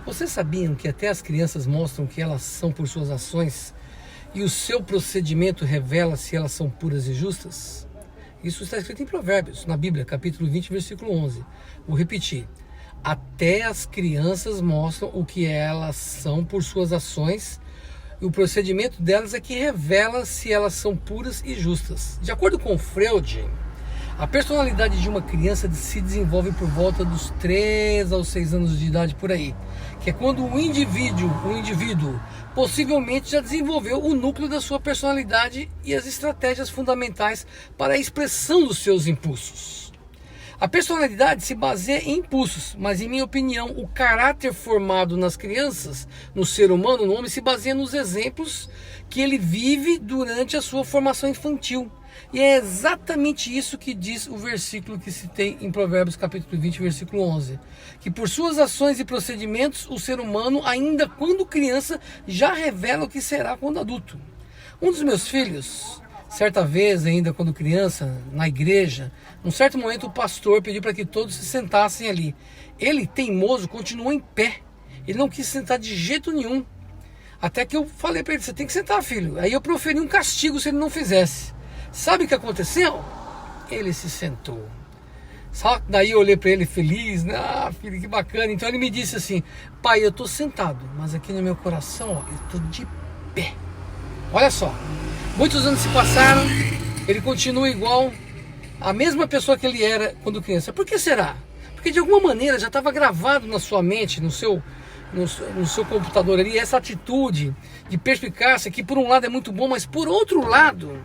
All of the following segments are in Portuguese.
Vocês sabiam que até as crianças mostram que elas são por suas ações e o seu procedimento revela se elas são puras e justas? Isso está escrito em Provérbios, na Bíblia, capítulo 20, versículo 11. Vou repetir. Até as crianças mostram o que elas são por suas ações e o procedimento delas é que revela se elas são puras e justas. De acordo com Freud, a personalidade de uma criança se desenvolve por volta dos 3 aos 6 anos de idade por aí, que é quando o indivíduo possivelmente já desenvolveu o núcleo da sua personalidade e as estratégias fundamentais para a expressão dos seus impulsos. A personalidade se baseia em impulsos, mas em minha opinião, o caráter formado nas crianças, no ser humano, no homem, se baseia nos exemplos que ele vive durante a sua formação infantil. E é exatamente isso que diz o versículo que citei em Provérbios capítulo 20, versículo 11. Que por suas ações e procedimentos, o ser humano, ainda quando criança, já revela o que será quando adulto. Um dos meus filhos, certa vez ainda quando criança, na igreja, num certo momento o pastor pediu para que todos se sentassem ali. Ele, teimoso, continuou em pé. Ele não quis sentar de jeito nenhum. Até que eu falei para ele, você tem que sentar, filho. Aí eu proferi um castigo se ele não fizesse. Sabe o que aconteceu? Ele se sentou. Só daí eu olhei para ele feliz, né? Ah, filho, que bacana. Então ele me disse assim, pai, eu estou sentado, mas aqui no meu coração, ó, eu estou de pé. Olha só, muitos anos se passaram, ele continua igual a mesma pessoa que ele era quando criança. Por que será? Porque de alguma maneira já estava gravado na sua mente, no seu computador ali, essa atitude de perspicácia que por um lado é muito bom, mas por outro lado,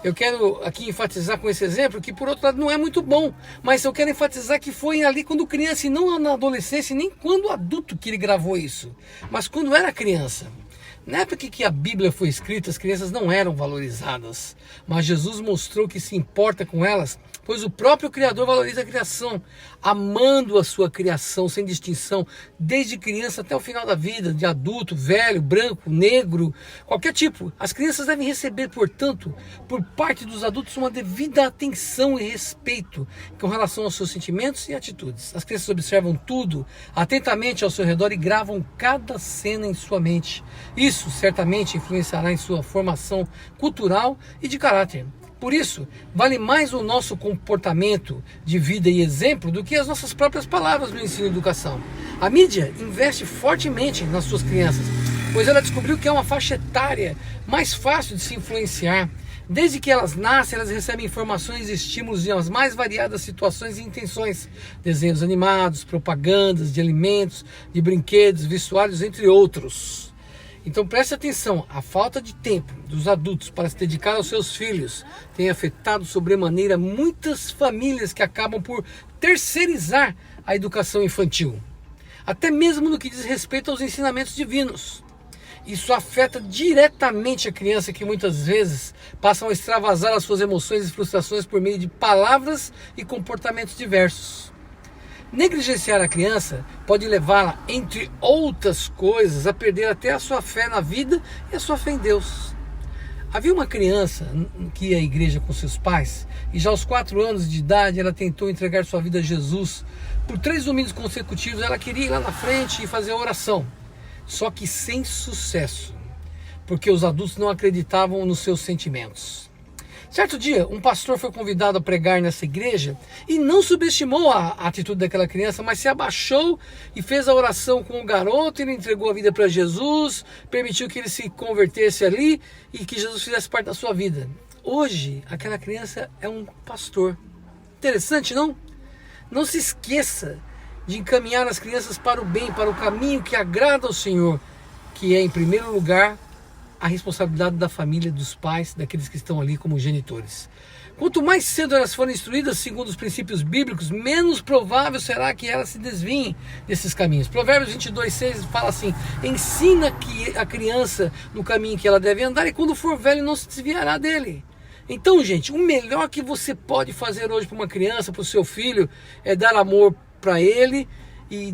eu quero aqui enfatizar com esse exemplo que por outro lado não é muito bom, mas eu quero enfatizar que foi ali quando criança e não na adolescência, nem quando adulto que ele gravou isso, mas quando era criança. Na época que a Bíblia foi escrita, as crianças não eram valorizadas, mas Jesus mostrou que se importa com elas, pois o próprio Criador valoriza a criação, amando a sua criação sem distinção, desde criança até o final da vida, de adulto, velho, branco, negro, qualquer tipo. As crianças devem receber, portanto, por parte dos adultos uma devida atenção e respeito com relação aos seus sentimentos e atitudes. As crianças observam tudo atentamente ao seu redor e gravam cada cena em sua mente. Isso certamente influenciará em sua formação cultural e de caráter. Por isso, vale mais o nosso comportamento de vida e exemplo do que as nossas próprias palavras no ensino e educação. A mídia investe fortemente nas suas crianças, pois ela descobriu que é uma faixa etária mais fácil de se influenciar. Desde que elas nascem, elas recebem informações e estímulos de as mais variadas situações e intenções. Desenhos animados, propagandas de alimentos, de brinquedos, vestuários, entre outros. Então preste atenção, a falta de tempo dos adultos para se dedicar aos seus filhos tem afetado sobremaneira muitas famílias que acabam por terceirizar a educação infantil, até mesmo no que diz respeito aos ensinamentos divinos. Isso afeta diretamente a criança, que muitas vezes passam a extravasar as suas emoções e frustrações por meio de palavras e comportamentos diversos. Negligenciar a criança pode levá-la, entre outras coisas, a perder até a sua fé na vida e a sua fé em Deus. Havia uma criança que ia à igreja com seus pais e já aos 4 anos de idade ela tentou entregar sua vida a Jesus. Por 3 domingos consecutivos ela queria ir lá na frente e fazer a oração, só que sem sucesso, porque os adultos não acreditavam nos seus sentimentos. Certo dia, um pastor foi convidado a pregar nessa igreja e não subestimou a atitude daquela criança, mas se abaixou e fez a oração com o garoto. Ele entregou a vida para Jesus, permitiu que ele se convertesse ali e que Jesus fizesse parte da sua vida. Hoje, aquela criança é um pastor. Interessante, não? Não se esqueça de encaminhar as crianças para o bem, para o caminho que agrada ao Senhor, que é, em primeiro lugar, a responsabilidade da família, dos pais, daqueles que estão ali como genitores. Quanto mais cedo elas forem instruídas segundo os princípios bíblicos, menos provável será que elas se desviem desses caminhos. Provérbios 22:6 fala assim: ensina a criança no caminho que ela deve andar, e quando for velho não se desviará dele. Então, gente, o melhor que você pode fazer hoje para uma criança, para o seu filho, é dar amor para ele e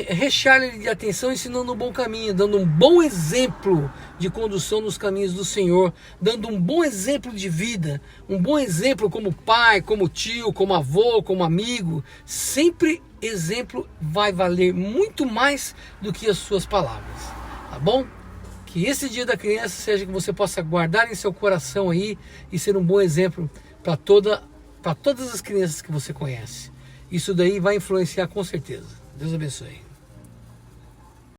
rechear ele de atenção, ensinando um bom caminho, dando um bom exemplo de condução nos caminhos do Senhor, dando um bom exemplo de vida, um bom exemplo como pai, como tio, como avô, como amigo, sempre exemplo vai valer muito mais do que as suas palavras, tá bom? Que esse dia da criança seja que você possa guardar em seu coração aí e ser um bom exemplo para todas as crianças que você conhece. Isso daí vai influenciar com certeza. Deus abençoe.